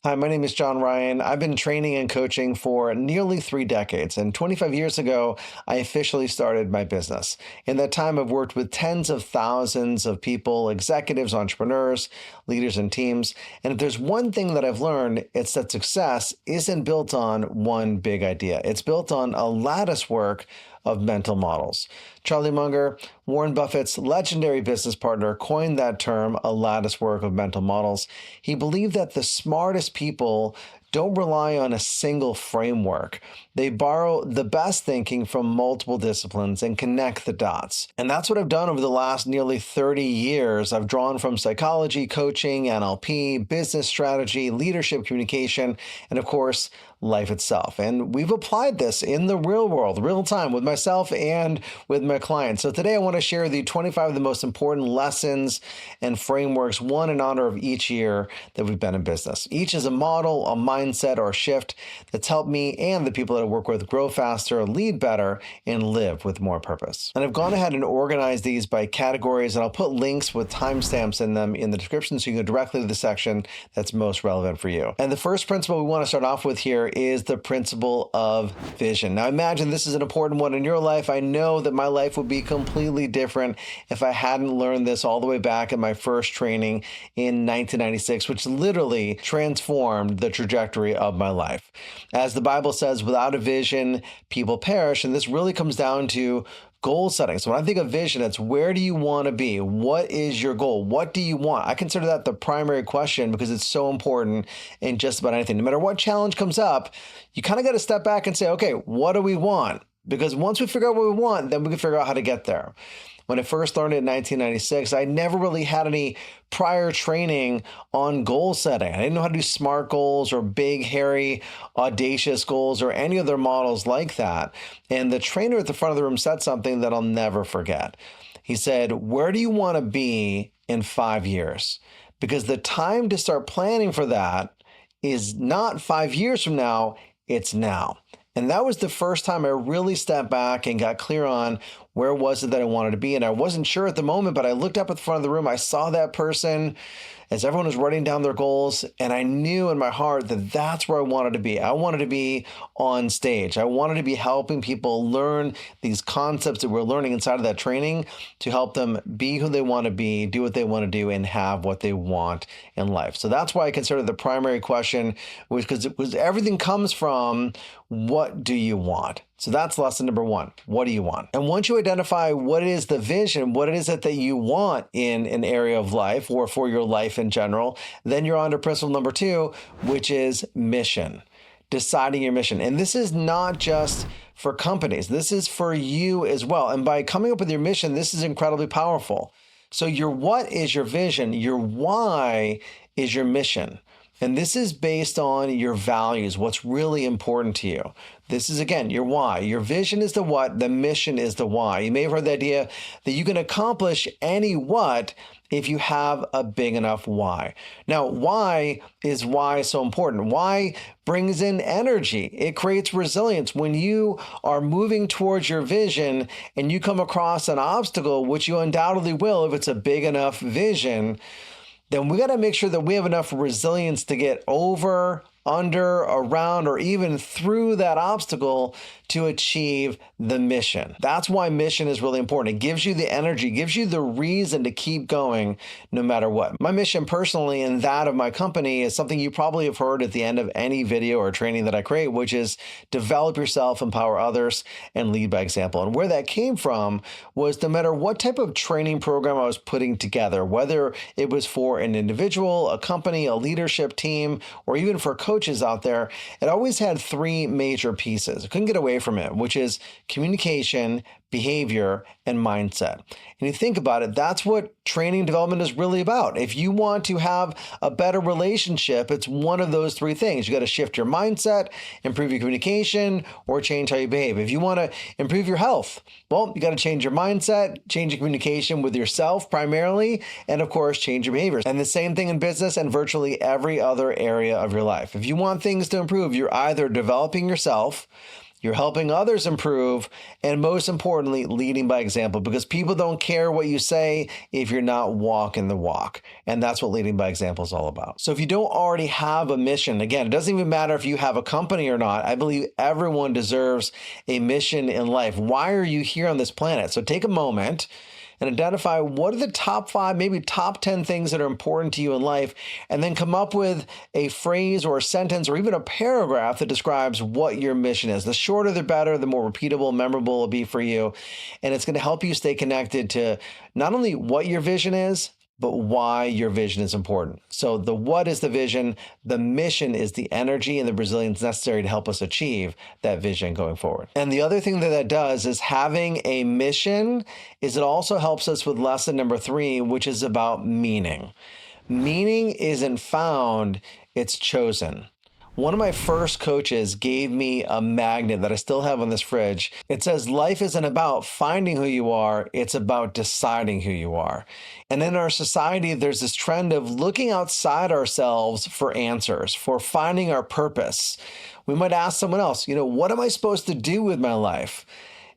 Hi, my name is John Ryan. I've been training and coaching for nearly 3 decades, and 25 years ago, I officially started my business. In that time, I've worked with tens of thousands of people, executives, entrepreneurs, leaders, and teams. And if there's one thing that I've learned, it's that success isn't built on one big idea. It's built on a lattice work of mental models. Charlie Munger, Warren Buffett's legendary business partner, coined that term, a lattice work of mental models. He believed that the smartest people don't rely on a single framework. They borrow the best thinking from multiple disciplines and connect the dots. And that's what I've done over the last nearly 30 years. I've drawn from psychology, coaching, NLP, business strategy, leadership communication, and of course, life itself. And we've applied this in the real world, real time, with myself and with my clients. So today I want to share with you 25 of the most important lessons and frameworks, one in honor of each year that we've been in business. Each is a model, a mindset, or a shift that's helped me and the people that I work with grow faster, lead better, and live with more purpose. And I've gone ahead and organized these by categories, and I'll put links with timestamps in them in the description so you can go directly to the section that's most relevant for you. And the first principle we want to start off with here is the principle of vision. Now, imagine this is an important one in your life. I know that my life would be completely different if I hadn't learned this all the way back in my first training in 1996, which literally transformed the trajectory of my life. As the Bible says, without a vision, people perish. And this really comes down to goal setting. So when I think of vision, it's where do you want to be? What is your goal? What do you want? I consider that the primary question because it's so important in just about anything. No matter what challenge comes up, you kind of got to step back and say, okay, what do we want? Because once we figure out what we want, then we can figure out how to get there. When I first learned it in 1996, I never really had any prior training on goal setting. I didn't know how to do SMART goals or big, hairy, audacious goals or any other models like that. And the trainer at the front of the room said something that I'll never forget. He said, where do you want to be in 5 years? Because the time to start planning for that is not 5 years from now, it's now. And that was the first time I really stepped back and got clear on where was it that I wanted to be. And I wasn't sure at the moment, but I looked up at the front of the room. I saw that person as everyone was writing down their goals. And I knew in my heart that that's where I wanted to be. I wanted to be on stage. I wanted to be helping people learn these concepts that we're learning inside of that training to help them be who they want to be, do what they want to do, and have what they want in life. So that's why I consider the primary question was because it was everything comes from what do you want? So that's lesson number one. What do you want? And once you identify what is the vision, what it is that you want in an area of life or for your life in general, then you're on to principle number two, which is mission. Deciding your mission. And this is not just for companies. This is for you as well. And by coming up with your mission, this is incredibly powerful. So your what is your vision? Your why is your mission. And this is based on your values, what's really important to you. This is, again, your why. Your vision is the what, the mission is the why. You may have heard the idea that you can accomplish any what if you have a big enough why. Now, why is why so important? Why brings in energy. It creates resilience. When you are moving towards your vision and you come across an obstacle, which you undoubtedly will if it's a big enough vision, then we got to make sure that we have enough resilience to get over, under, around, or even through that obstacle to achieve the mission. That's why mission is really important. It gives you the energy, gives you the reason to keep going no matter what. My mission personally and that of my company is something you probably have heard at the end of any video or training that I create, which is develop yourself, empower others, and lead by example. And where that came from was no matter what type of training program I was putting together, whether it was for an individual, a company, a leadership team, or even for coaches out there, it always had three major pieces. I couldn't get away from it, which is communication, behavior, and mindset. And you think about it, that's what training development is really about. If you want to have a better relationship, it's one of those three things. You got to shift your mindset, improve your communication, or change how you behave. If you want to improve your health, well, you got to change your mindset, change your communication with yourself primarily, and of course, change your behaviors. And the same thing in business and virtually every other area of your life. If you want things to improve, you're either developing yourself, you're helping others improve, and most importantly, leading by example, because people don't care what you say if you're not walking the walk. And that's what leading by example is all about. So if you don't already have a mission, again, it doesn't even matter if you have a company or not. I believe everyone deserves a mission in life. Why are you here on this planet? So take a moment and identify what are the top 5, maybe top 10 things that are important to you in life, and then come up with a phrase or a sentence or even a paragraph that describes what your mission is. The shorter, the better, the more repeatable, memorable it'll be for you. And it's going to help you stay connected to not only what your vision is, but why your vision is important. So the what is the vision, the mission is the energy and the resilience necessary to help us achieve that vision going forward. And the other thing that that does is having a mission is it also helps us with lesson number 3, which is about meaning. Meaning isn't found, it's chosen. One of my first coaches gave me a magnet that I still have on this fridge. It says, life isn't about finding who you are, it's about deciding who you are. And in our society, there's this trend of looking outside ourselves for answers, for finding our purpose. We might ask someone else, what am I supposed to do with my life?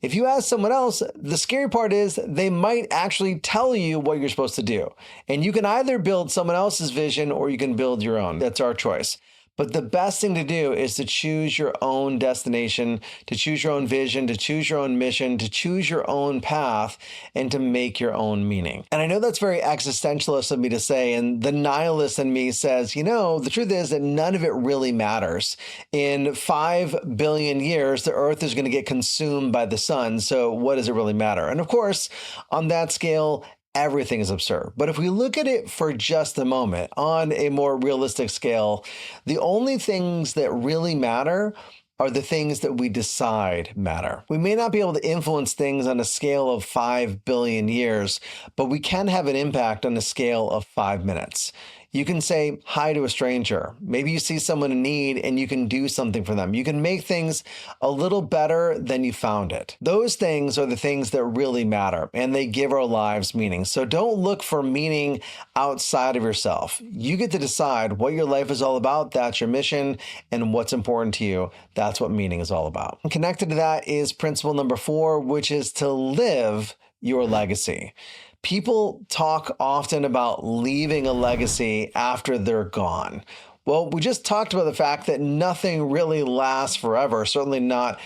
If you ask someone else, the scary part is they might actually tell you what you're supposed to do. And you can either build someone else's vision or you can build your own. That's our choice. But the best thing to do is to choose your own destination, to choose your own vision, to choose your own mission, to choose your own path, and to make your own meaning. And I know that's very existentialist of me to say, and the nihilist in me says, the truth is that none of it really matters. In 5 billion years, the earth is going to get consumed by the sun, so what does it really matter? And of course, on that scale, everything is absurd. But if we look at it for just a moment on a more realistic scale, the only things that really matter are the things that we decide matter. We may not be able to influence things on a scale of 5 billion years, but we can have an impact on a scale of 5 minutes. You can say hi to a stranger. Maybe you see someone in need and you can do something for them. You can make things a little better than you found it. Those things are the things that really matter and they give our lives meaning. So don't look for meaning outside of yourself. You get to decide what your life is all about. That's your mission, and what's important to you. That's what meaning is all about. And connected to that is principle number 4, which is to live your legacy. People talk often about leaving a legacy after they're gone. Well, we just talked about the fact that nothing really lasts forever, certainly not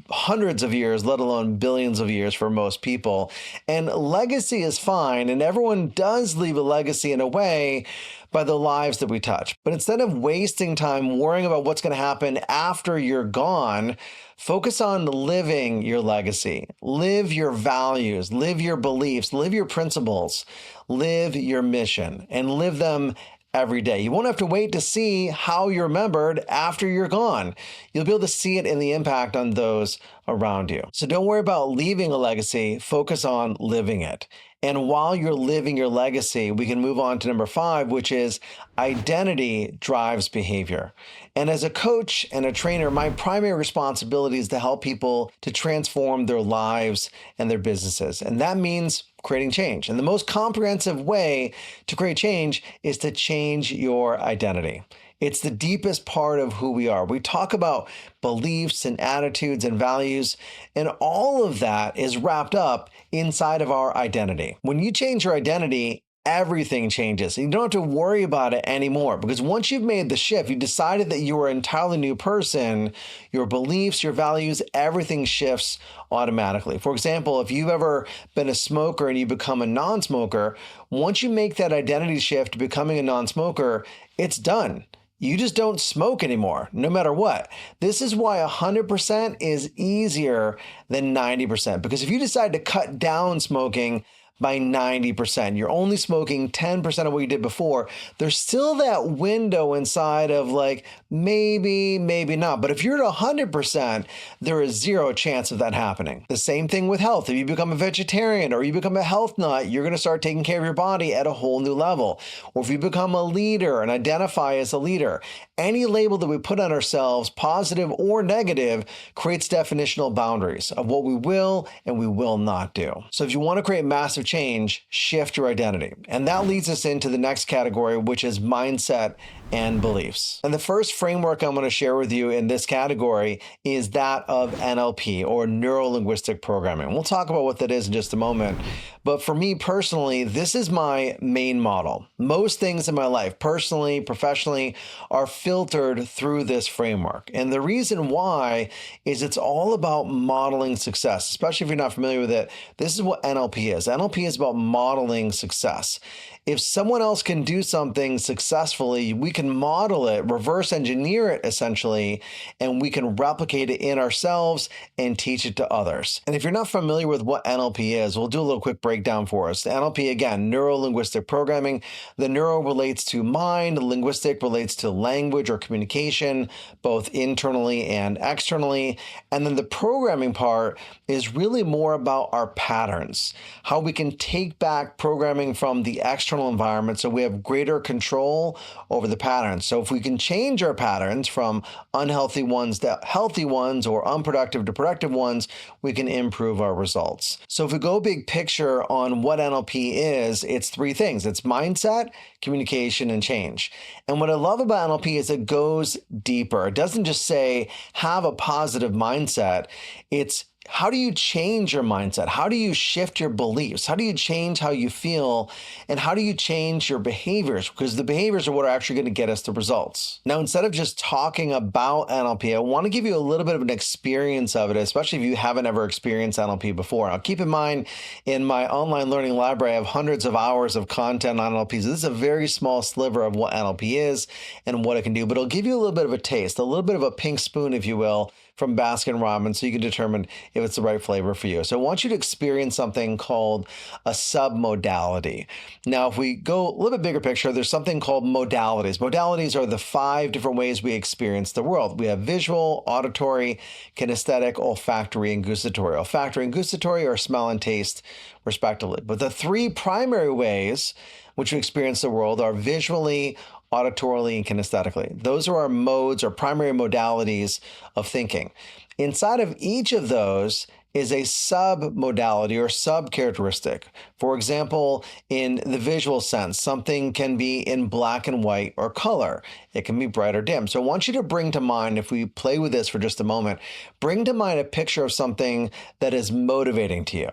hundreds of years, let alone billions of years for most people. And legacy is fine, and everyone does leave a legacy in a way by the lives that we touch. But instead of wasting time worrying about what's going to happen after you're gone, focus on living your legacy. Live your values, live your beliefs, live your principles, live your mission, and live them every day. You won't have to wait to see how you're remembered after you're gone. You'll be able to see it in the impact on those around you. So don't worry about leaving a legacy, focus on living it. And while you're living your legacy, we can move on to number 5, which is identity drives behavior. And as a coach and a trainer, my primary responsibility is to help people to transform their lives and their businesses. And that means creating change. And the most comprehensive way to create change is to change your identity. It's the deepest part of who we are. We talk about beliefs and attitudes and values, and all of that is wrapped up inside of our identity. When you change your identity, everything changes. You don't have to worry about it anymore, because once you've made the shift, you decided that you are an entirely new person, your beliefs, your values, everything shifts automatically. For example, if you've ever been a smoker and you become a non-smoker, once you make that identity shift to becoming a non-smoker, it's done. You just don't smoke anymore, no matter what. This is why 100% is easier than 90%, because if you decide to cut down smoking by 90%, you're only smoking 10% of what you did before, there's still that window inside of like, maybe not. But if you're at 100%, there is zero chance of that happening. The same thing with health. If you become a vegetarian or you become a health nut, you're going to start taking care of your body at a whole new level. Or if you become a leader and identify as a leader, any label that we put on ourselves, positive or negative, creates definitional boundaries of what we will and we will not do. So if you want to create massive change, shift your identity. And that leads us into the next category, which is mindset and beliefs. And the first framework I'm going to share with you in this category is that of NLP, or neuro-linguistic programming. We'll talk about what that is in just a moment. But for me personally, this is my main model. Most things in my life, personally, professionally, are filtered through this framework. And the reason why is it's all about modeling success. Especially if you're not familiar with it, this is what NLP is. NLP is about modeling success. If someone else can do something successfully, we can model it, reverse engineer it essentially, and we can replicate it in ourselves and teach it to others. And if you're not familiar with what NLP is, we'll do a little quick breakdown for us. The NLP, again, neuro-linguistic programming. The neuro relates to mind, linguistic relates to language or communication, both internally and externally. And then the programming part is really more about our patterns, how we can take back programming from the external environment so we have greater control over the patterns. So if we can change our patterns from unhealthy ones to healthy ones, or unproductive to productive ones, we can improve our results. So if we go big picture on what NLP is, it's three things. It's mindset, communication, and change. And what I love about NLP is it goes deeper. It doesn't just say have a positive mindset. It's how do you change your mindset? How do you shift your beliefs? How do you change how you feel? And how do you change your behaviors? Because the behaviors are what are actually going to get us the results. Now, instead of just talking about NLP, I want to give you a little bit of an experience of it, especially if you haven't ever experienced NLP before. Now, keep in mind, in my online learning library, I have hundreds of hours of content on NLP. So this is a very small sliver of what NLP is and what it can do, but it'll give you a little bit of a taste, a little bit of a pink spoon, if you will, from Baskin-Robbins, so you can determine if it's the right flavor for you. So I want you to experience something called a submodality. Now, if we go a little bit bigger picture, there's something called modalities. Modalities are the 5 different ways we experience the world. We have visual, auditory, kinesthetic, olfactory, and gustatory. Olfactory and gustatory are smell and taste, respectively. But the 3 primary ways which we experience the world are visually, auditorily, and kinesthetically. Those are our modes or primary modalities of thinking. Inside of each of those is a sub-modality or sub-characteristic. For example, in the visual sense, something can be in black and white or color. It can be bright or dim. So I want you to bring to mind, if we play with this for just a moment, bring to mind a picture of something that is motivating to you.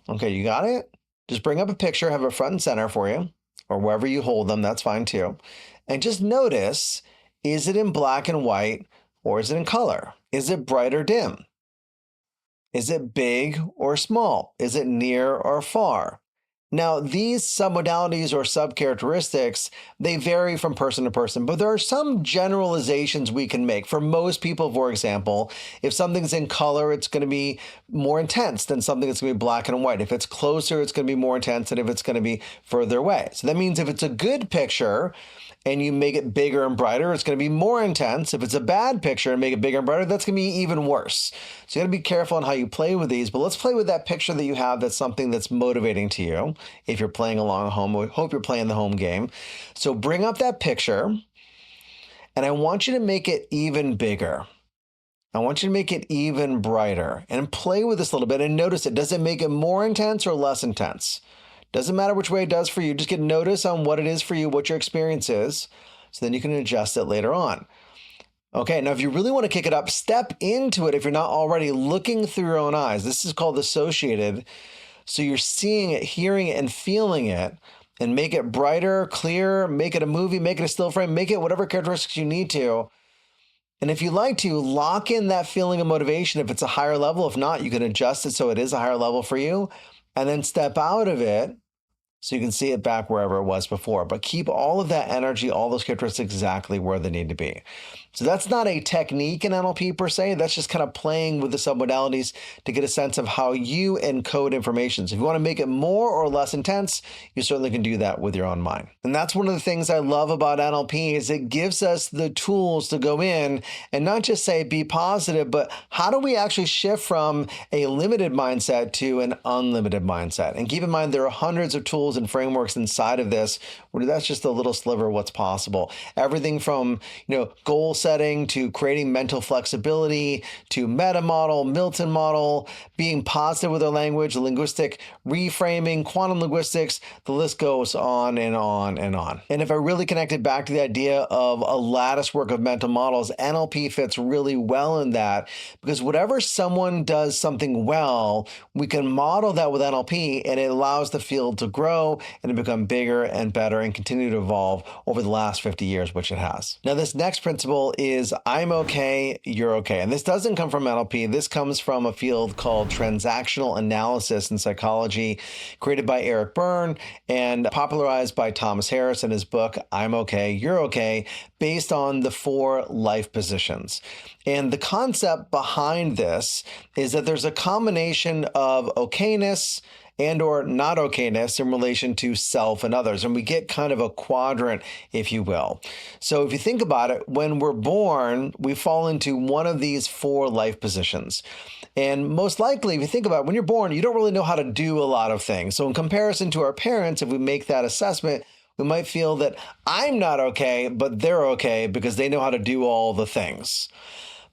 Okay, you got it? Just bring up a picture, have it front and center for you, or wherever you hold them, that's fine too. And just notice, is it in black and white or is it in color? Is it bright or dim? Is it big or small? Is it near or far? Now, these submodalities or subcharacteristics, they vary from person to person, but there are some generalizations we can make. For most people, for example, if something's in color, it's going to be more intense than something that's going to be black and white. If it's closer, it's going to be more intense than if it's going to be further away. So that means if it's a good picture and you make it bigger and brighter, it's going to be more intense. If it's a bad picture and make it bigger and brighter, that's going to be even worse. So you got to be careful on how you play with these, but let's play with that picture that you have that's something that's motivating to you. If you're playing along at home, we hope you're playing the home game. So bring up that picture, and I want you to make it even bigger. I want you to make it even brighter and play with this a little bit and notice it. Does it make it more intense or less intense? Doesn't matter which way it does for you. Just get notice on what it is for you, what your experience is, so then you can adjust it later on. Okay, now if you really want to kick it up, step into it if you're not already looking through your own eyes. This is called associated. So you're seeing it, hearing it, and feeling it, and make it brighter, clearer, make it a movie, make it a still frame, make it whatever characteristics you need to. And if you like to, lock in that feeling of motivation if it's a higher level. If not, you can adjust it so it is a higher level for you, and then step out of it so you can see it back wherever it was before. But keep all of that energy, all those characteristics exactly where they need to be. So that's not a technique in NLP per se. That's just kind of playing with the submodalities to get a sense of how you encode information. So if you want to make it more or less intense, you certainly can do that with your own mind. And that's one of the things I love about NLP is it gives us the tools to go in and not just say be positive, but how do we actually shift from a limited mindset to an unlimited mindset? And keep in mind, there are hundreds of tools tools and frameworks inside of this, where that's just a little sliver of what's possible. Everything from, goal setting to creating mental flexibility to meta model, Milton model, being positive with our language, linguistic reframing, quantum linguistics, the list goes on and on and on. And if I really connected back to the idea of a lattice work of mental models, NLP fits really well in that, because whatever someone does something well, we can model that with NLP, and it allows the field to grow and to become bigger and better and continue to evolve over the last 50 years, which it has. Now, this next principle is I'm okay, you're okay. And this doesn't come from NLP. This comes from a field called transactional analysis in psychology, created by Eric Berne and popularized by Thomas Harris in his book, I'm okay, you're okay, based on the 4 life positions. And the concept behind this is that there's a combination of okayness and or not okayness in relation to self and others. And we get kind of a quadrant, if you will. So if you think about it, when we're born, we fall into one of these 4 life positions. And most likely, if you think about it, when you're born, you don't really know how to do a lot of things. So in comparison to our parents, if we make that assessment, we might feel that I'm not okay, but they're okay because they know how to do all the things.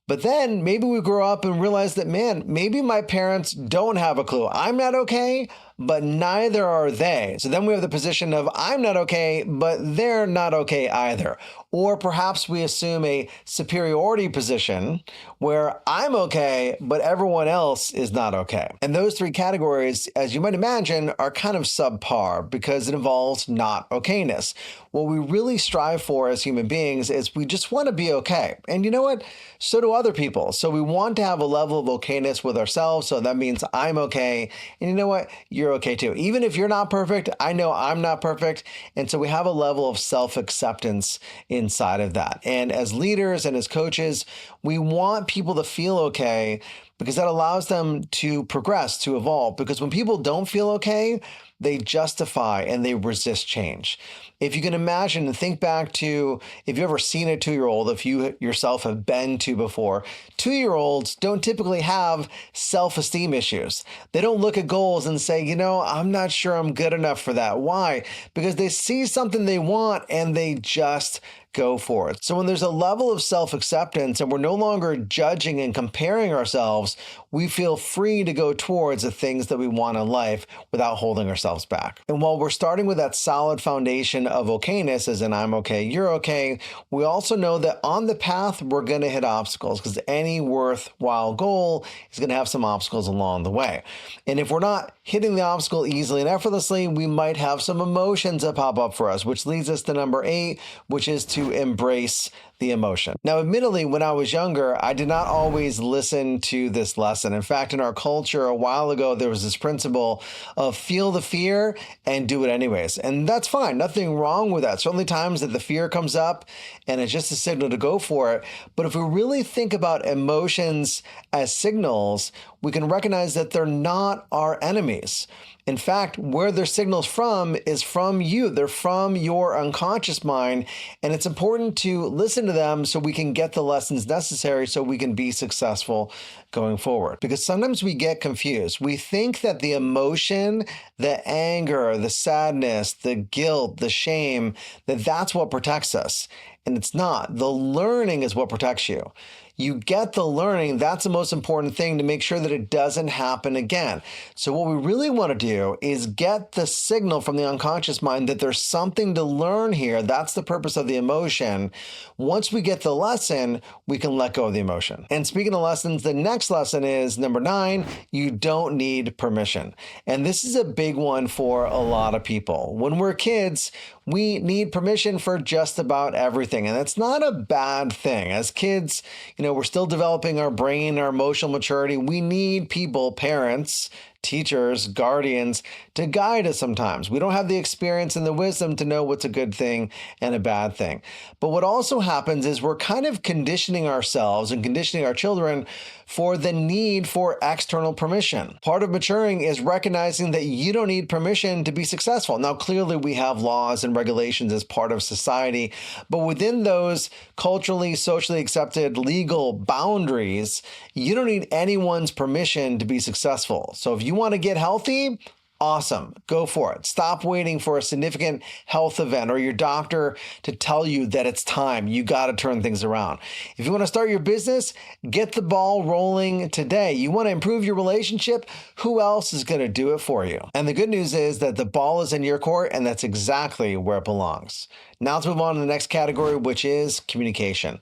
But then maybe we grow up and realize that, man, maybe my parents don't have a clue. I'm not okay, but neither are they. So then we have the position of I'm not okay, but they're not okay either. Or perhaps we assume a superiority position where I'm okay, but everyone else is not okay. And those 3 categories, as you might imagine, are kind of subpar because it involves not okayness. What we really strive for as human beings is we just want to be okay. And you know what? So do other people. So we want to have a level of okayness with ourselves. So that means I'm okay. And you know what? You're okay too. Even if you're not perfect, I know I'm not perfect. And so we have a level of self-acceptance inside of that. And as leaders and as coaches, we want people to feel okay because that allows them to progress, to evolve. Because when people don't feel okay, they justify and they resist change. If you can imagine and think back to if you've ever seen a 2-year-old, if you yourself have been to before, 2-year-olds don't typically have self-esteem issues. They don't look at goals and say, I'm not sure I'm good enough for that. Why? Because they see something they want and they just go for it. So when there's a level of self-acceptance and we're no longer judging and comparing ourselves, we feel free to go towards the things that we want in life without holding ourselves back. And while we're starting with that solid foundation of okayness, as in I'm okay, you're okay, we also know that on the path, we're going to hit obstacles because any worthwhile goal is going to have some obstacles along the way. And if we're not hitting the obstacle easily and effortlessly, we might have some emotions that pop up for us, which leads us to number 8, which is to embrace the emotion. Now, admittedly, when I was younger, I did not always listen to this lesson. In fact, in our culture a while ago, there was this principle of feel the fear and do it anyways. And that's fine. Nothing wrong with that. Certainly times that the fear comes up and it's just a signal to go for it. But if we really think about emotions as signals, we can recognize that they're not our enemies. In fact, where their signals from is from you. They're from your unconscious mind. And it's important to listen to them so we can get the lessons necessary so we can be successful going forward. Because sometimes we get confused. We think that the emotion, the anger, the sadness, the guilt, the shame, that's what protects us. And it's not. The learning is what protects you. You get the learning. That's the most important thing to make sure that it doesn't happen again. So what we really want to do is get the signal from the unconscious mind that there's something to learn here. That's the purpose of the emotion. Once we get the lesson, we can let go of the emotion. And speaking of lessons, the next lesson is number 9, you don't need permission. And this is a big one for a lot of people. When we're kids, we need permission for just about everything. And that's not a bad thing. As kids, we're still developing our brain, our emotional maturity. We need people, parents, teachers, guardians to guide us sometimes. We don't have the experience and the wisdom to know what's a good thing and a bad thing. But what also happens is we're kind of conditioning ourselves and conditioning our children for the need for external permission. Part of maturing is recognizing that you don't need permission to be successful. Now, clearly we have laws and regulations as part of society, but within those culturally, socially accepted legal boundaries, you don't need anyone's permission to be successful. So if you want to get healthy, Awesome. Go for it. Stop waiting for a significant health event or your doctor to tell you that it's time. You got to turn things around. If you want to start your business, get the ball rolling today. You want to improve your relationship? Who else is going to do it for you? And the good news is that the ball is in your court, and that's exactly where it belongs. Now let's move on to the next category, which is communication.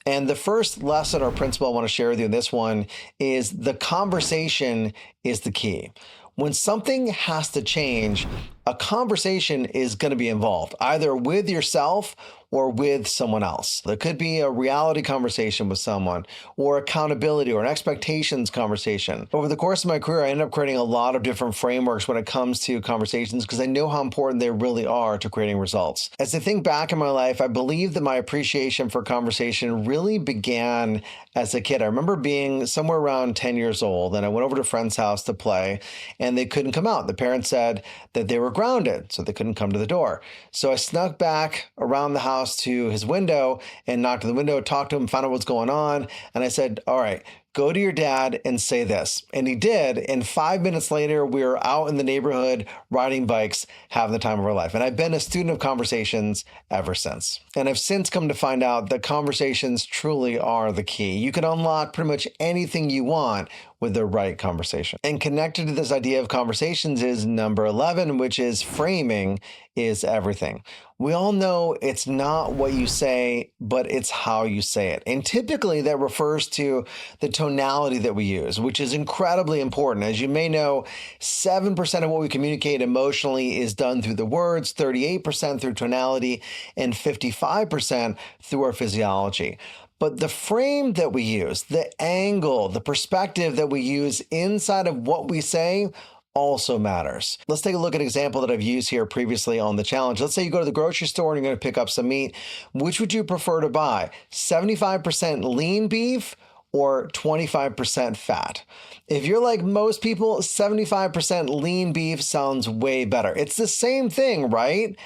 And the first lesson or principle I want to share with you in this one is the conversation is the key. When something has to change, a conversation is going to be involved, either with yourself or with someone else. There could be a reality conversation with someone, or accountability or an expectations conversation. Over the course of my career, I ended up creating a lot of different frameworks when it comes to conversations because I know how important they really are to creating results. As I think back in my life, I believe that my appreciation for conversation really began as a kid. I remember being somewhere around 10 years old, and I went over to a friend's house to play, and they couldn't come out. The parents said that they were grounded, so they couldn't come to the door. So I snuck back around the house to his window and knocked on the window, talked to him, found out what's going on. And I said, all right, go to your dad and say this. And he did. And 5 minutes later, we were out in the neighborhood riding bikes, having the time of our life. And I've been a student of conversations ever since. And I've since come to find out that conversations truly are the key. You can unlock pretty much anything you want with the right conversation. And connected to this idea of conversations is number 11, which is framing is everything. We all know it's not what you say, but it's how you say it. And typically that refers to the tonality that we use, which is incredibly important. As you may know, 7% of what we communicate emotionally is done through the words, 38% through tonality, and 55% through our physiology. But the frame that we use, the angle, the perspective that we use inside of what we say also matters. Let's take a look at an example that I've used here previously on the challenge. Let's say you go to the grocery store and you're going to pick up some meat. Which would you prefer to buy? 75% lean beef or 25% fat? If you're like most people, 75% lean beef sounds way better. It's the same thing, right?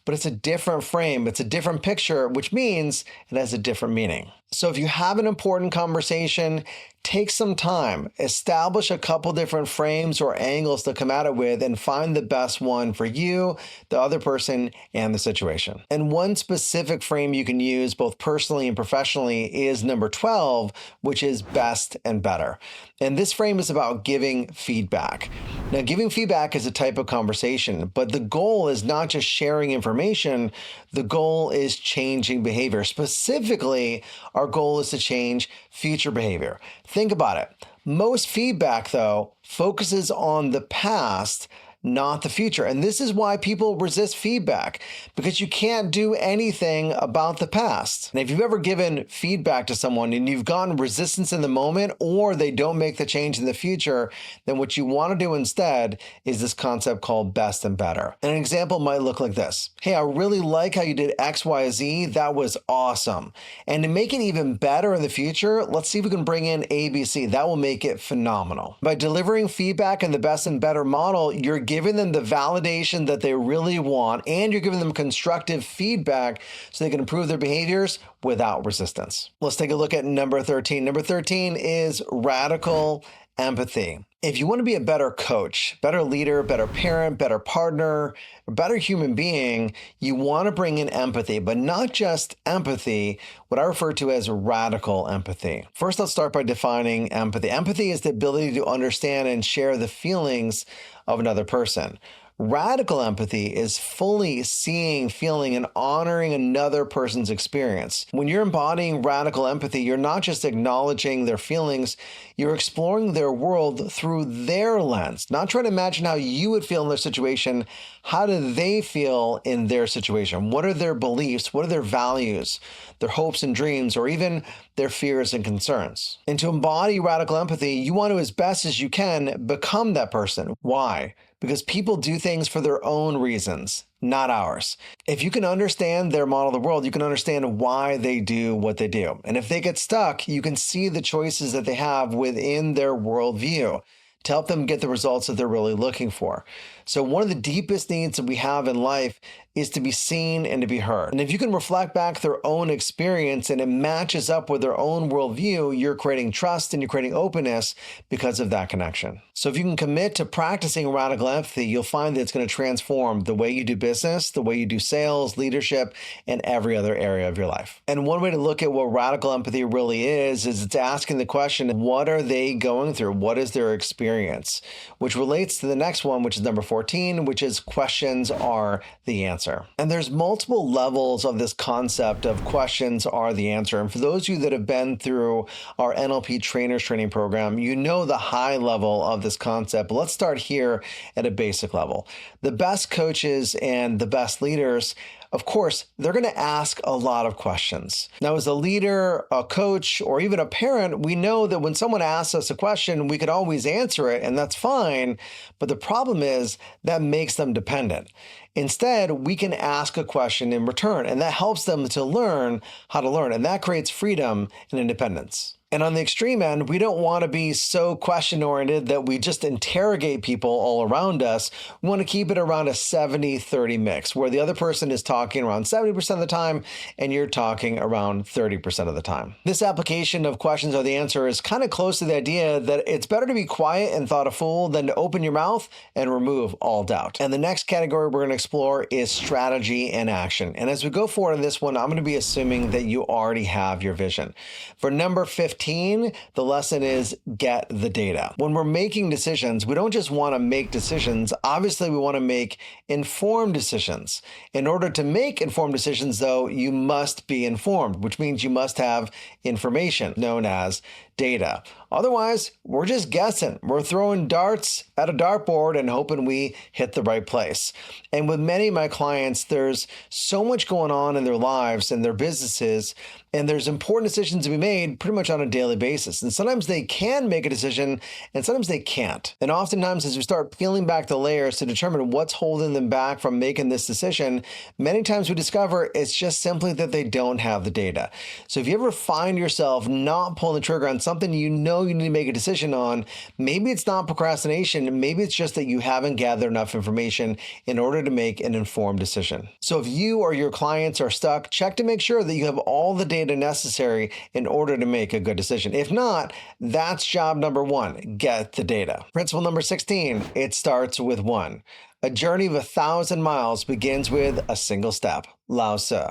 But it's a different frame, it's a different picture, which means it has a different meaning. So if you have an important conversation, take some time, establish a couple different frames or angles to come at it with, and find the best one for you, the other person, and the situation. And one specific frame you can use both personally and professionally is number 12, which is best and better. And this frame is about giving feedback. Now, giving feedback is a type of conversation, but the goal is not just sharing information. The goal is changing behavior. Specifically, our goal is to change future behavior. Think about it. Most feedback, though, focuses on the past, not the future. And this is why people resist feedback, because you can't do anything about the past. And if you've ever given feedback to someone and you've gotten resistance in the moment, or they don't make the change in the future, then what you want to do instead is this concept called best and better. And an example might look like this. Hey, I really like how you did X, Y, Z. That was awesome. And to make it even better in the future, let's see if we can bring in A, B, C. That will make it phenomenal. By delivering feedback in the best and better model, you're giving them the validation that they really want, and you're giving them constructive feedback so they can improve their behaviors without resistance. Let's take a look at number 13. Number 13 is radical empathy. If you want to be a better coach, better leader, better parent, better partner, a better human being, you want to bring in empathy, but not just empathy, what I refer to as radical empathy. First, let's start by defining empathy. Empathy is the ability to understand and share the feelings of another person. Radical empathy is fully seeing, feeling, and honoring another person's experience. When you're embodying radical empathy, you're not just acknowledging their feelings, you're exploring their world through their lens, not trying to imagine how you would feel in their situation. How do they feel in their situation? What are their beliefs? What are their values, their hopes and dreams, or even their fears and concerns? And to embody radical empathy, you want to, as best as you can, become that person. Why? Because people do things for their own reasons, not ours. If you can understand their model of the world, you can understand why they do what they do. And if they get stuck, you can see the choices that they have within their worldview to help them get the results that they're really looking for. So one of the deepest needs that we have in life is to be seen and to be heard. And if you can reflect back their own experience and it matches up with their own worldview, you're creating trust and you're creating openness because of that connection. So if you can commit to practicing radical empathy, you'll find that it's going to transform the way you do business, the way you do sales, leadership, and every other area of your life. And one way to look at what radical empathy really is it's asking the question, what are they going through? What is their experience? Which relates to the next one, which is number 14, which is questions are the answer. And there's multiple levels of this concept of questions are the answer. And for those of you that have been through our NLP trainers training program, you know the high level of this concept. But let's start here at a basic level. The best coaches and the best leaders, of course, they're going to ask a lot of questions. Now, as a leader, a coach, or even a parent, we know that when someone asks us a question, we could always answer it, and that's fine. But the problem is that makes them dependent. Instead, we can ask a question in return, and that helps them to learn how to learn, and that creates freedom and independence. And on the extreme end, we don't want to be so question-oriented that we just interrogate people all around us. We want to keep it around a 70-30 mix, where the other person is talking around 70% of the time and you're talking around 30% of the time. This application of questions are the answer is kind of close to the idea that it's better to be quiet and thought a fool than to open your mouth and remove all doubt. And the next category we're going to explore is strategy and action. And as we go forward in this one, I'm going to be assuming that you already have your vision. For number 15, the lesson is get the data. When we're making decisions, we don't just want to make decisions. Obviously, we want to make informed decisions. In order to make informed decisions, though, you must be informed, which means you must have information known as data. Otherwise, we're just guessing. We're throwing darts at a dartboard and hoping we hit the right place. And with many of my clients, there's so much going on in their lives and their businesses, and there's important decisions to be made pretty much on a daily basis. And sometimes they can make a decision, and sometimes they can't. And oftentimes, as we start peeling back the layers to determine what's holding them back from making this decision, many times we discover it's just simply that they don't have the data. So if you ever find yourself not pulling the trigger on something you know you need to make a decision on, maybe it's not procrastination, maybe it's just that you haven't gathered enough information in order to make an informed decision. So if you or your clients are stuck, check to make sure that you have all the data necessary in order to make a good decision. If not, that's job number 1, get the data. Principle number 16, it starts with 1. A journey of 1,000 miles begins with a single step. Lao Tzu.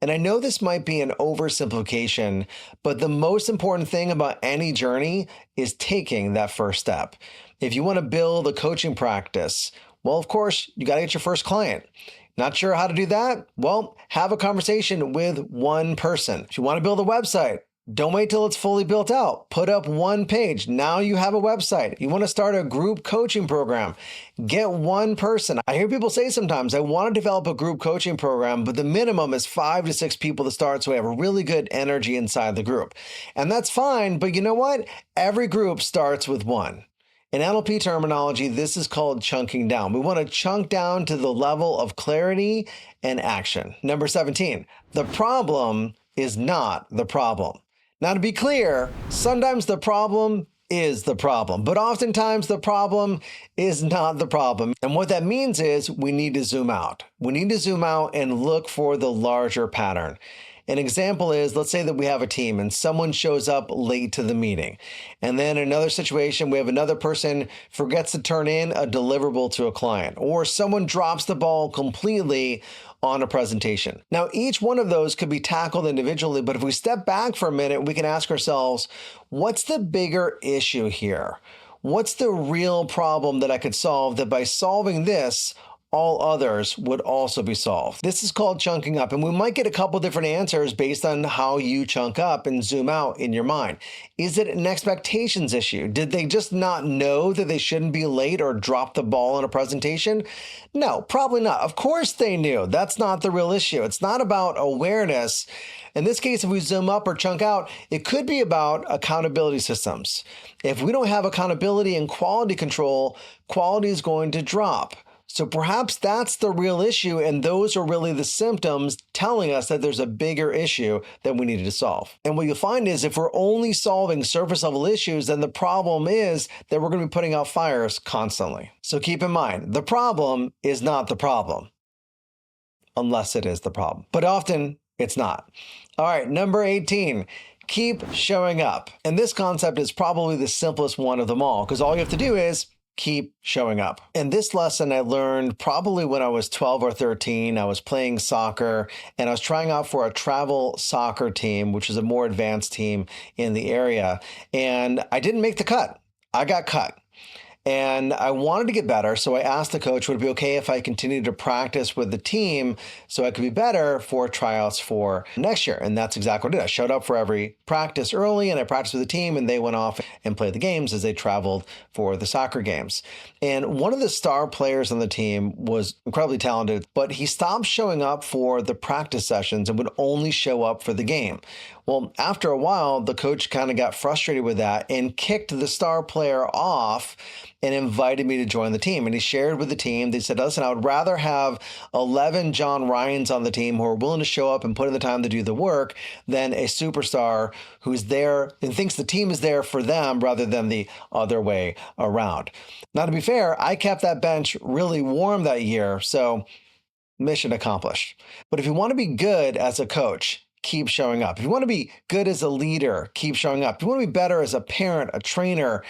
And I know this might be an oversimplification, but the most important thing about any journey is taking that first step. If you want to build a coaching practice, well, of course, you got to get your first client. Not sure how to do that? Well, have a conversation with one person. If you want to build a website, don't wait till it's fully built out. Put up one page. Now you have a website. You want to start a group coaching program. Get one person. I hear people say sometimes, I want to develop a group coaching program, but the minimum is 5 to 6 people to start so we have a really good energy inside the group. And that's fine, but you know what? Every group starts with one. In NLP terminology, this is called chunking down. We want to chunk down to the level of clarity and action. Number 17, the problem is not the problem. Now, to be clear, sometimes the problem is the problem, but oftentimes the problem is not the problem. And what that means is we need to zoom out. We need to zoom out and look for the larger pattern. An example is, let's say that we have a team and someone shows up late to the meeting. And then in another situation, we have another person forgets to turn in a deliverable to a client, or someone drops the ball completely on a presentation. Now, each one of those could be tackled individually, but if we step back for a minute, we can ask ourselves, what's the bigger issue here? What's the real problem that I could solve that by solving this, all others would also be solved? This is called chunking up, and we might get a couple different answers based on how you chunk up and zoom out in your mind. Is it an expectations issue? Did they just not know that they shouldn't be late or drop the ball in a presentation? No, probably not. Of course they knew. That's not the real issue. It's not about awareness. In this case, if we zoom up or chunk out, it could be about accountability systems. If we don't have accountability and quality control, quality is going to drop. So perhaps that's the real issue, and those are really the symptoms telling us that there's a bigger issue that we needed to solve. And what you'll find is if we're only solving surface level issues, then the problem is that we're going to be putting out fires constantly. So keep in mind, the problem is not the problem. unless it is the problem. But often it's not. All right, number 18. Keep showing up. And this concept is probably the simplest one of them all, because all you have to do is keep showing up. And this lesson I learned probably when I was 12 or 13. I was playing soccer and I was trying out for a travel soccer team, which is a more advanced team in the area. And I didn't make the cut. I got cut. And I wanted to get better, so I asked the coach, would it be okay if I continued to practice with the team so I could be better for tryouts for next year? And that's exactly what I did. I showed up for every practice early, and I practiced with the team, and they went off and played the games as they traveled for the soccer games. And one of the star players on the team was incredibly talented, but he stopped showing up for the practice sessions and would only show up for the game. Well, after a while, the coach kind of got frustrated with that and kicked the star player off and invited me to join the team. And he shared with the team, they said, listen, I would rather have 11 John Ryans on the team who are willing to show up and put in the time to do the work than a superstar who's there and thinks the team is there for them rather than the other way around. Now, to be fair, I kept that bench really warm that year, so mission accomplished. But if you want to be good as a coach, keep showing up. If you want to be good as a leader, keep showing up. If you want to be better as a parent, a trainer,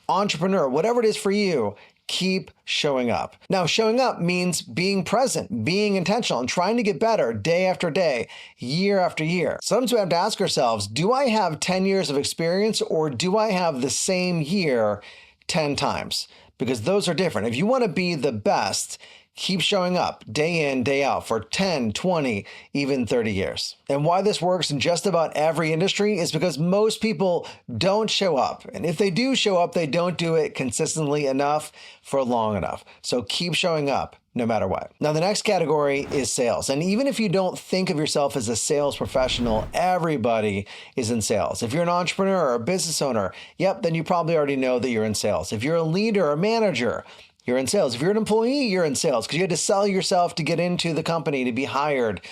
entrepreneur, whatever it is for you, keep showing up. Now, showing up means being present, being intentional, and trying to get better day after day, year after year. Sometimes we have to ask ourselves, do I have 10 years of experience or do I have the same year 10 times? Because those are different. If you want to be the best, keep showing up day in, day out for 10, 20, even 30 years. And why this works in just about every industry is because most people don't show up. And if they do show up, they don't do it consistently enough for long enough. So keep showing up no matter what. Now, the next category is sales. And even if you don't think of yourself as a sales professional, everybody is in sales. If you're an entrepreneur or a business owner, then you probably already know that you're in sales. If you're a leader or manager, you're in sales. If you're an employee, you're in sales because you had to sell yourself to get into the company, to be hired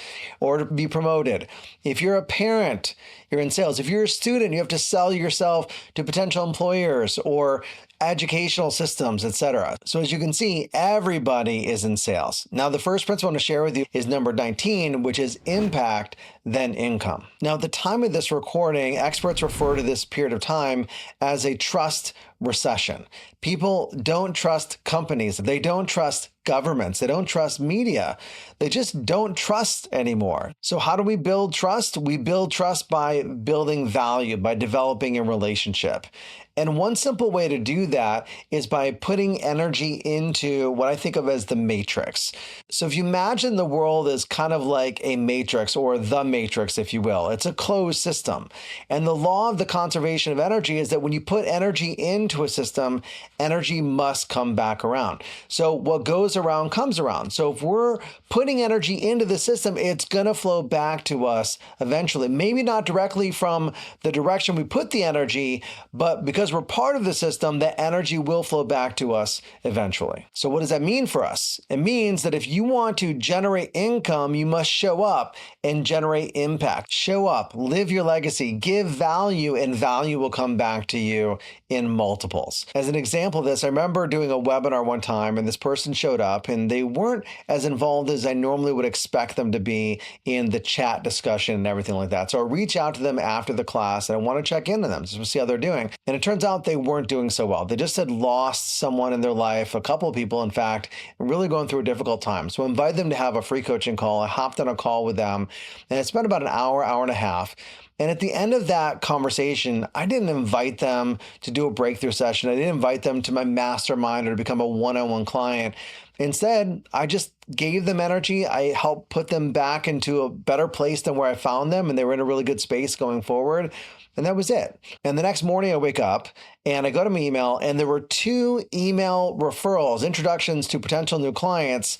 or to be promoted. If you're a parent, you're in sales. If you're a student, you have to sell yourself to potential employers or educational systems, etc. So as you can see, everybody is in sales. Now, the first principle I want to share with you is number 19, which is impact, then income. Now, at the time of this recording, experts refer to this period of time as a trust recession. People don't trust companies. They don't trust governments. They don't trust media. They just don't trust anymore. So how do we build trust? We build trust by building value, by developing a relationship. And one simple way to do that is by putting energy into what I think of as the matrix. So if you imagine the world as kind of like a matrix or the matrix, if you will, it's a closed system. And the law of the conservation of energy is that when you put energy into a system, energy must come back around. So what goes around comes around. So if we're putting energy into the system, it's going to flow back to us eventually. Maybe not directly from the direction we put the energy, but because we're part of the system, that energy will flow back to us eventually. So what does that mean for us? It means that if you want to generate income, you must show up and generate impact. Show up, live your legacy, give value, and value will come back to you in multiples. As an example of this, I remember doing a webinar one time and this person showed up and they weren't as involved as I normally would expect them to be in the chat discussion and everything like that. So I reach out to them after the class and I want to check in on them just to see how they're doing. And it turns out they weren't doing so well. They just had lost someone in their life, a couple of people, in fact, really going through a difficult time. So I invited them to have a free coaching call. I hopped on a call with them and it spent about an hour, hour and a half. And at the end of that conversation, I didn't invite them to do a breakthrough session. I didn't invite them to my mastermind or to become a one-on-one client. Instead, I just gave them energy. I helped put them back into a better place than where I found them, and they were in a really good space going forward. And that was it. And the next morning I wake up and I go to my email and there were 2 email referrals, introductions to potential new clients,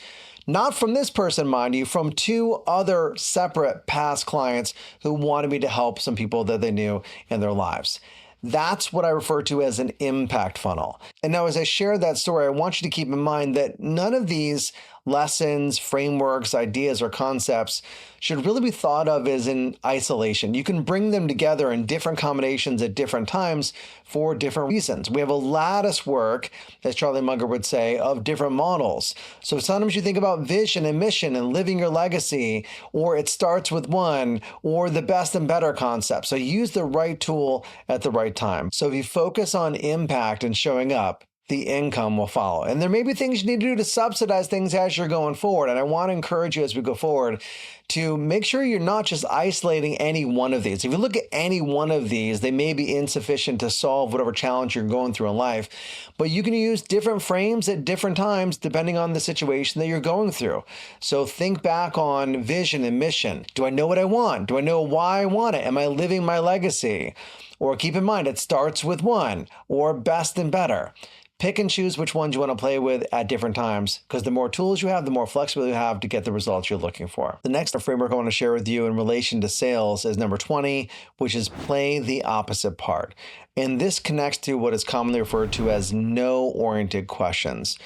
not from this person, mind you, from 2 other separate past clients who wanted me to help some people that they knew in their lives. That's what I refer to as an impact funnel. And now as I share that story, I want you to keep in mind that none of these Lessons, frameworks, ideas, or concepts should really be thought of as in isolation. You can bring them together in different combinations at different times for different reasons. We have a lattice work, as Charlie Munger would say, of different models. So sometimes you think about vision and mission and living your legacy, or it starts with one, or the best and better concept. So use the right tool at the right time. So if you focus on impact and showing up, the income will follow. And there may be things you need to do to subsidize things as you're going forward. And I want to encourage you as we go forward to make sure you're not just isolating any one of these. If you look at any one of these, they may be insufficient to solve whatever challenge you're going through in life, but you can use different frames at different times depending on the situation that you're going through. So think back on vision and mission. Do I know what I want? Do I know why I want it? Am I living my legacy? Or keep in mind, it starts with one, or best and better. Pick and choose which ones you want to play with at different times, because the more tools you have, the more flexibility you have to get the results you're looking for. The next framework I want to share with you in relation to sales is number 20, which is play the opposite part. And this connects to what is commonly referred to as no-oriented questions.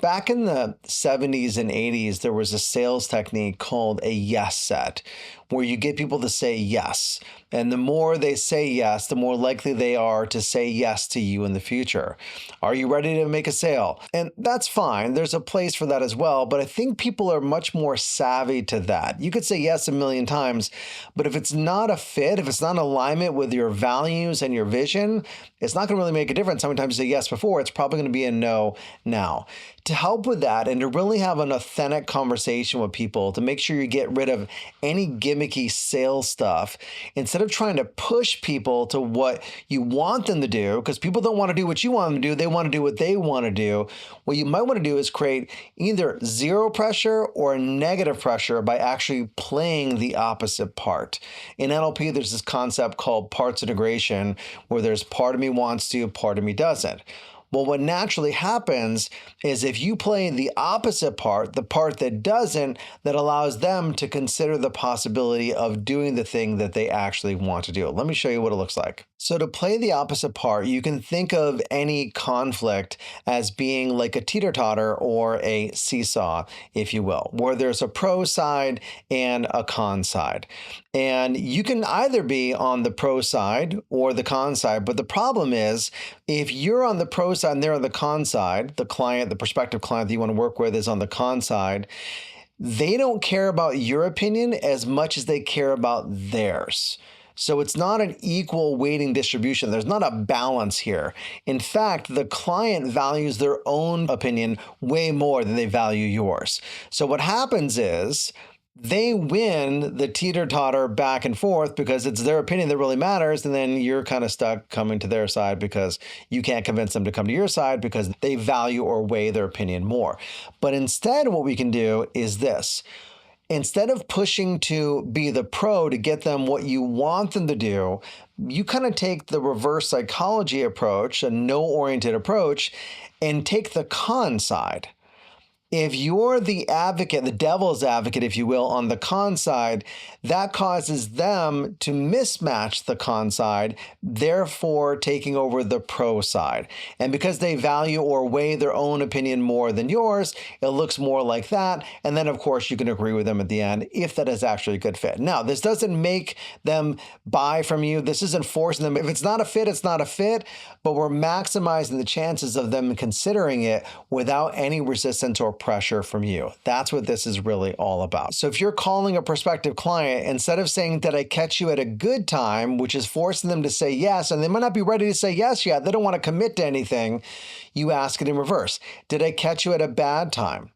Back in the 70s and 80s, there was a sales technique called a yes set, where you get people to say yes. And the more they say yes, the more likely they are to say yes to you in the future. Are you ready to make a sale? And that's fine. There's a place for that as well. But I think people are much more savvy to that. You could say yes a million times, but if it's not a fit, if it's not in alignment with your values and your vision, it's not going to really make a difference. How many times you say yes before? It's probably going to be a no now. To help with that and to really have an authentic conversation with people, to make sure you get rid of any gimmicky sales stuff, instead of trying to push people to what you want them to do, because people don't want to do what you want them to do, they want to do what they want to do. What you might want to do is create either zero pressure or negative pressure by actually playing the opposite part. In NLP, there's this concept called parts integration, where there's part of me wants to, part of me doesn't. Well, what naturally happens is if you play the opposite part, the part that doesn't, that allows them to consider the possibility of doing the thing that they actually want to do. Let me show you what it looks like. So to play the opposite part, you can think of any conflict as being like a teeter-totter or a seesaw, if you will, where there's a pro side and a con side. And you can either be on the pro side or the con side, but the problem is if you're on the pro side and they're on the con side, the client, the prospective client that you want to work with is on the con side, they don't care about your opinion as much as they care about theirs. So it's not an equal weighting distribution. There's not a balance here. In fact, the client values their own opinion way more than they value yours. So what happens is they win the teeter-totter back and forth because it's their opinion that really matters, and then you're kind of stuck coming to their side because you can't convince them to come to your side because they value or weigh their opinion more. But instead, what we can do is this. Instead of pushing to be the pro to get them what you want them to do, you kind of take the reverse psychology approach, a no-oriented approach, and take the con side. If you're the advocate, the devil's advocate, if you will, on the con side, that causes them to mismatch the con side, therefore taking over the pro side. And because they value or weigh their own opinion more than yours, it looks more like that. And then, of course, you can agree with them at the end if that is actually a good fit. Now, this doesn't make them buy from you. This isn't forcing them. If it's not a fit, it's not a fit, but we're maximizing the chances of them considering it without any resistance or pressure from you. That's what this is really all about. So if you're calling a prospective client, instead of saying, did I catch you at a good time, which is forcing them to say yes, and they might not be ready to say yes yet, they don't want to commit to anything, you ask it in reverse. Did I catch you at a bad time?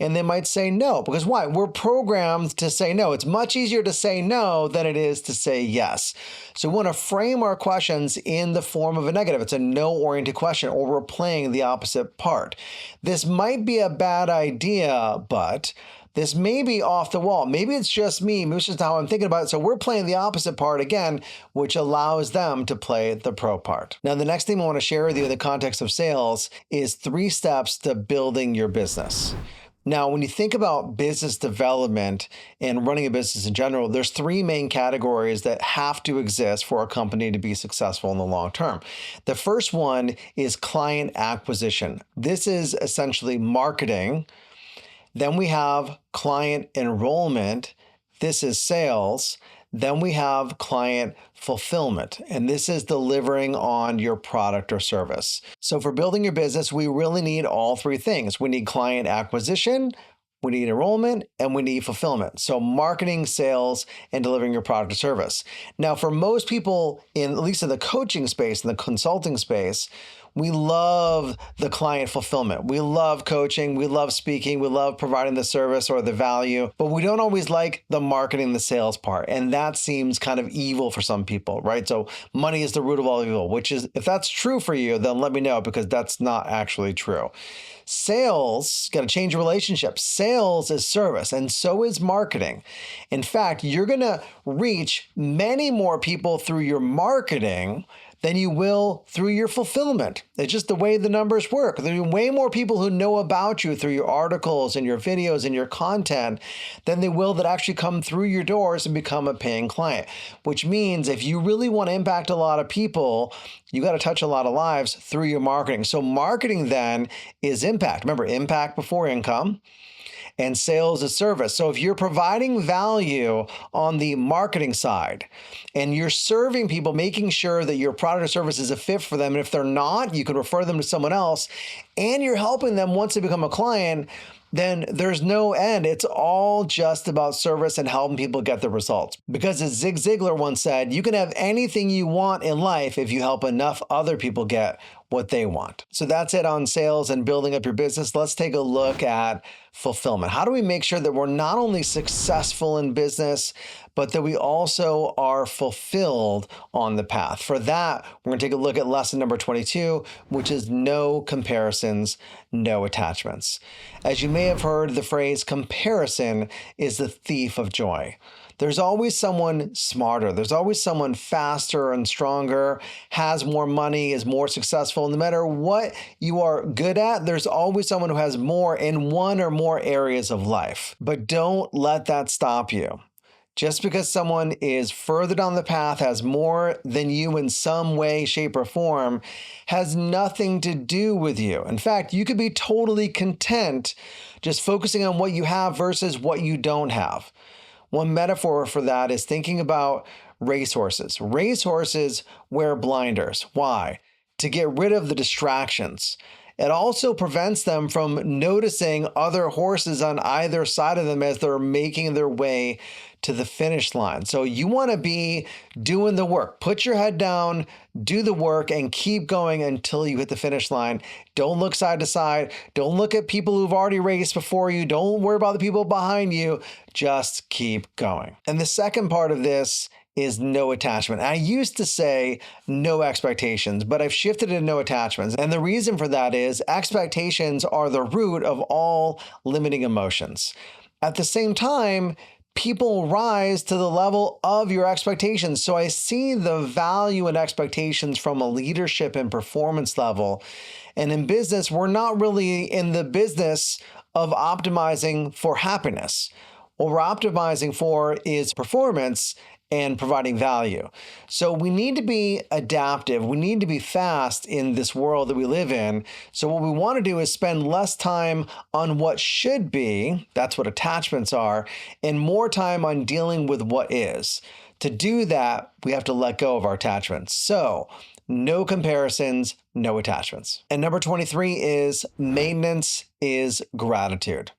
And they might say no, because why? We're programmed to say no. It's much easier to say no than it is to say yes. So we want to frame our questions in the form of a negative. It's a no-oriented question, or we're playing the opposite part. This might be a bad idea, but this may be off the wall. Maybe it's just me. Maybe it's just how I'm thinking about it. So we're playing the opposite part again, which allows them to play the pro part. Now, the next thing I want to share with you in the context of sales is 3 steps to building your business. Now, when you think about business development and running a business in general, there's 3 main categories that have to exist for a company to be successful in the long term. The first one is client acquisition. This is essentially marketing Then we have client enrollment. This is sales. Then we have client fulfillment, and this is delivering on your product or service. So for building your business, we really need all three things. We need client acquisition, we need enrollment, and we need fulfillment. So marketing, sales, and delivering your product or service. Now, for most people, at least in the coaching space, in the consulting space, we love the client fulfillment. We love coaching. We love speaking. We love providing the service or the value, but we don't always like the marketing, the sales part. And that seems kind of evil for some people, right? So money is the root of all evil, which is, if that's true for you, then let me know, because that's not actually true. Sales, got to change your relationship. Sales is service, and so is marketing. In fact, you're going to reach many more people through your marketing than you will through your fulfillment. It's just the way the numbers work. There are way more people who know about you through your articles and your videos and your content than they will that actually come through your doors and become a paying client. Which means if you really want to impact a lot of people, you got to touch a lot of lives through your marketing. So marketing then is impact. Remember, impact before income. And sales is service. So if you're providing value on the marketing side and you're serving people, making sure that your product or service is a fit for them, and if they're not, you can refer them to someone else, and you're helping them once they become a client, then there's no end. It's all just about service and helping people get the results. Because as Zig Ziglar once said, you can have anything you want in life if you help enough other people get what they want. So that's it on sales and building up your business. Let's take a look at fulfillment. How do we make sure that we're not only successful in business, but that we also are fulfilled on the path? For that, we're going to take a look at lesson number 22, which is no comparisons, no attachments. As you may have heard, the phrase comparison is the thief of joy. There's always someone smarter. There's always someone faster and stronger, has more money, is more successful. No matter what you are good at, there's always someone who has more in one or more areas of life. But don't let that stop you. Just because someone is further down the path, has more than you in some way, shape, or form, has nothing to do with you. In fact, you could be totally content just focusing on what you have versus what you don't have. One metaphor for that is thinking about racehorses. Racehorses wear blinders. Why? To get rid of the distractions. It also prevents them from noticing other horses on either side of them as they're making their way to the finish line. So you want to be doing the work. Put your head down, do the work, and keep going until you hit the finish line. Don't look side to side. Don't look at people who've already raced before you. Don't worry about the people behind you. Just keep going. And the second part of this is no attachment. I used to say no expectations, but I've shifted to no attachments. And the reason for that is expectations are the root of all limiting emotions. At the same time, people rise to the level of your expectations. So I see the value in expectations from a leadership and performance level. And in business, we're not really in the business of optimizing for happiness. What we're optimizing for is performance and providing value. So we need to be adaptive. We need to be fast in this world that we live in. So what we want to do is spend less time on what should be, that's what attachments are, and more time on dealing with what is. To do that, we have to let go of our attachments. So no comparisons, no attachments. And number 23 is maintenance is gratitude.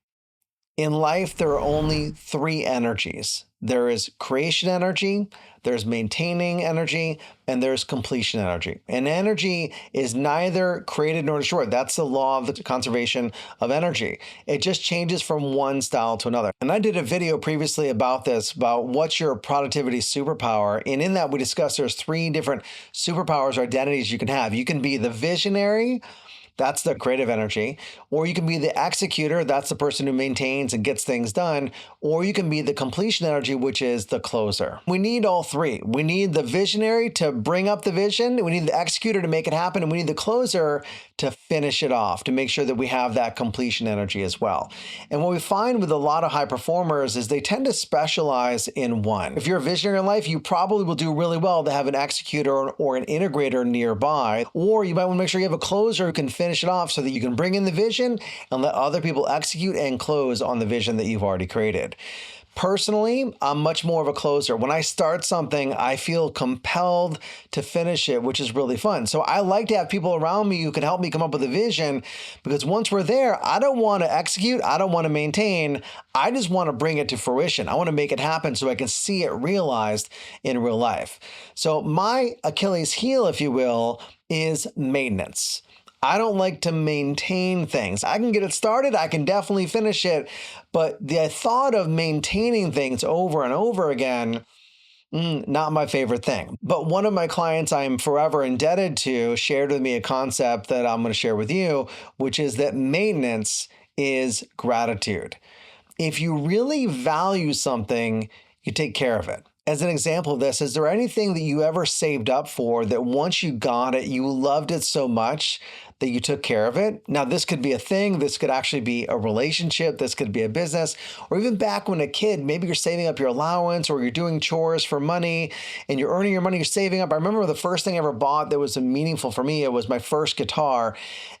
In life, there are only three energies. There is creation energy, there's maintaining energy, and there's completion energy. And energy is neither created nor destroyed. That's the law of the conservation of energy. It just changes from one style to another. And I did a video previously about this, about what's your productivity superpower. And in that, we discussed there's three different superpowers or identities you can have. You can be the visionary, that's the creative energy. Or you can be the executor, that's the person who maintains and gets things done. Or you can be the completion energy, which is the closer. We need all three. We need the visionary to bring up the vision. We need the executor to make it happen. And we need the closer to finish it off, to make sure that we have that completion energy as well. And what we find with a lot of high performers is they tend to specialize in one. If you're a visionary in life, you probably will do really well to have an executor or an integrator nearby. Or you might want to make sure you have a closer who can finish it off so that you can bring in the vision and let other people execute and close on the vision that you've already created. Personally, I'm much more of a closer. When I start something, I feel compelled to finish it, which is really fun. So I like to have people around me who can help me come up with a vision, because once we're there, I don't want to execute, I don't want to maintain, I just want to bring it to fruition. I want to make it happen so I can see it realized in real life. So my Achilles heel, if you will, is maintenance. I don't like to maintain things. I can get it started, I can definitely finish it, but the thought of maintaining things over and over again, not my favorite thing. But one of my clients I'm forever indebted to shared with me a concept that I'm going to share with you, which is that maintenance is gratitude. If you really value something, you take care of it. As an example of this, is there anything that you ever saved up for that once you got it, you loved it so much that you took care of it? Now, this could be a thing. This could actually be a relationship. This could be a business. Or even back when a kid, maybe you're saving up your allowance or you're doing chores for money and you're earning your money, you're saving up. I remember the first thing I ever bought that was meaningful for me, it was my first guitar.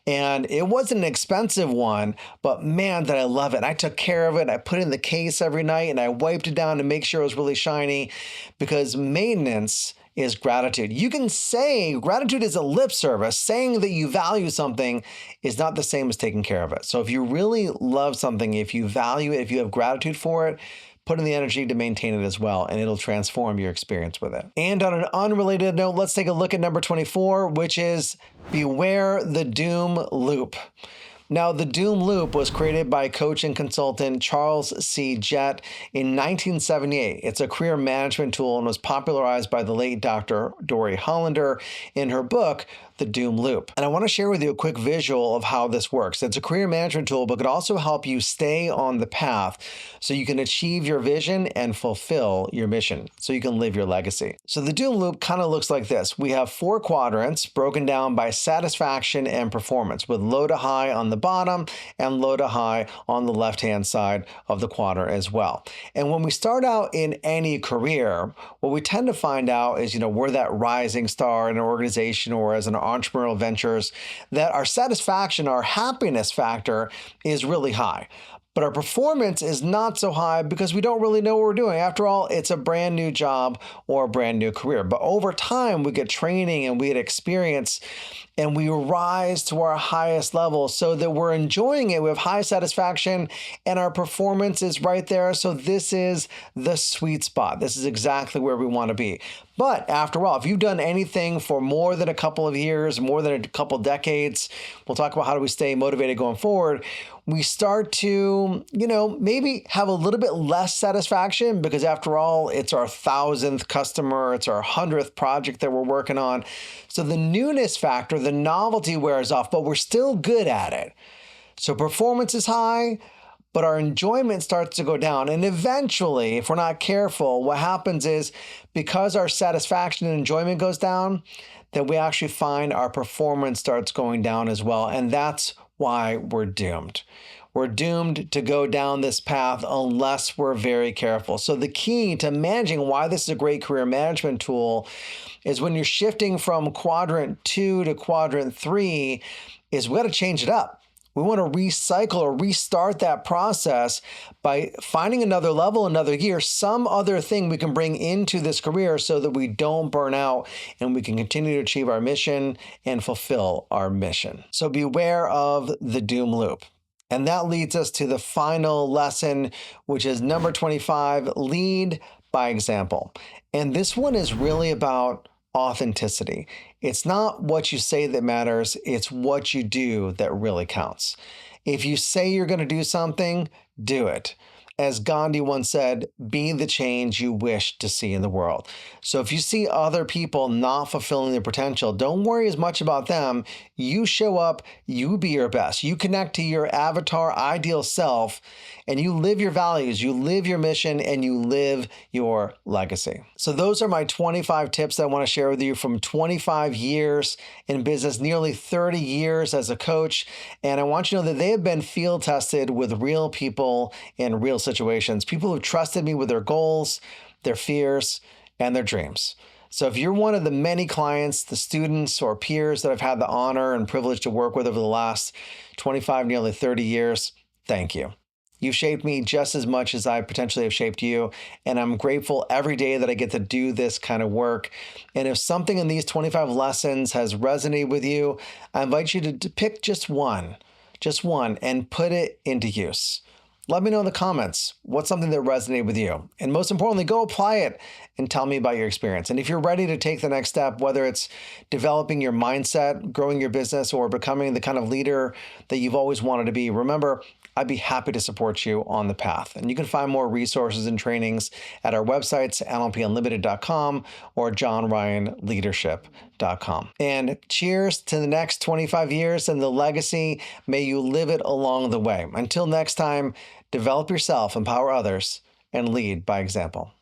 And it wasn't an expensive one, but man, did I love it. I took care of it. I put it in the case every night and I wiped it down to make sure it was really shiny, because maintenance is gratitude. You can say gratitude is a lip service. Saying that you value something is not the same as taking care of it. So if you really love something, if you value it, if you have gratitude for it, put in the energy to maintain it as well, and it'll transform your experience with it. And on an unrelated note, let's take a look at number 24, which is beware the doom loop. Now, the doom loop was created by coach and consultant Charles C. Jett in 1978. It's a career management tool and was popularized by the late Dr. Dory Hollander in her book, The Doom Loop. And I want to share with you a quick visual of how this works. It's a career management tool, but could also help you stay on the path so you can achieve your vision and fulfill your mission, so you can live your legacy. So the Doom Loop kind of looks like this. We have 4 quadrants broken down by satisfaction and performance, with low to high on the bottom and low to high on the left-hand side of the quadrant as well. And when we start out in any career, what we tend to find out is, we're that rising star in an organization or as an entrepreneurial ventures, that our satisfaction, our happiness factor is really high. But our performance is not so high because we don't really know what we're doing. After all, it's a brand new job or a brand new career. But over time, we get training and we get experience and we rise to our highest level so that we're enjoying it. We have high satisfaction and our performance is right there. So this is the sweet spot. This is exactly where we want to be. But after all, if you've done anything for more than a couple of years, more than a couple decades, we'll talk about how do we stay motivated going forward. We start to, maybe have a little bit less satisfaction because after all, it's our 1,000th customer, it's our 100th project that we're working on. So the newness factor, the novelty wears off, but we're still good at it. So performance is high, but our enjoyment starts to go down. And eventually, if we're not careful, what happens is because our satisfaction and enjoyment goes down, then we actually find our performance starts going down as well. And that's why we're doomed. We're doomed to go down this path unless we're very careful. So the key to managing why this is a great career management tool is when you're shifting from quadrant 2 to quadrant 3 is we got to change it up. We want to recycle or restart that process by finding another level, another gear, some other thing we can bring into this career so that we don't burn out and we can continue to achieve our mission and fulfill our mission. So beware of the doom loop. And that leads us to the final lesson, which is number 25, lead by example. And this one is really about authenticity. It's not what you say that matters, it's what you do that really counts. If you say you're going to do something, do it. As Gandhi once said, be the change you wish to see in the world. So if you see other people not fulfilling their potential, don't worry as much about them. You show up, you be your best. You connect to your avatar ideal self, and you live your values, you live your mission, and you live your legacy. So those are my 25 tips that I want to share with you from 25 years in business, nearly 30 years as a coach. And I want you to know that they have been field tested with real people in real situations, people who trusted me with their goals, their fears, and their dreams. So if you're one of the many clients, the students or peers that I've had the honor and privilege to work with over the last 25, nearly 30 years, thank you. You've shaped me just as much as I potentially have shaped you. And I'm grateful every day that I get to do this kind of work. And if something in these 25 lessons has resonated with you, I invite you to pick just one, and put it into use. Let me know in the comments what's something that resonated with you. And most importantly, go apply it and tell me about your experience. And if you're ready to take the next step, whether it's developing your mindset, growing your business, or becoming the kind of leader that you've always wanted to be, remember, I'd be happy to support you on the path. And you can find more resources and trainings at our websites, nlpunlimited.com or johnryanleadership.com. And cheers to the next 25 years and the legacy. May you live it along the way. Until next time, develop yourself, empower others, and lead by example.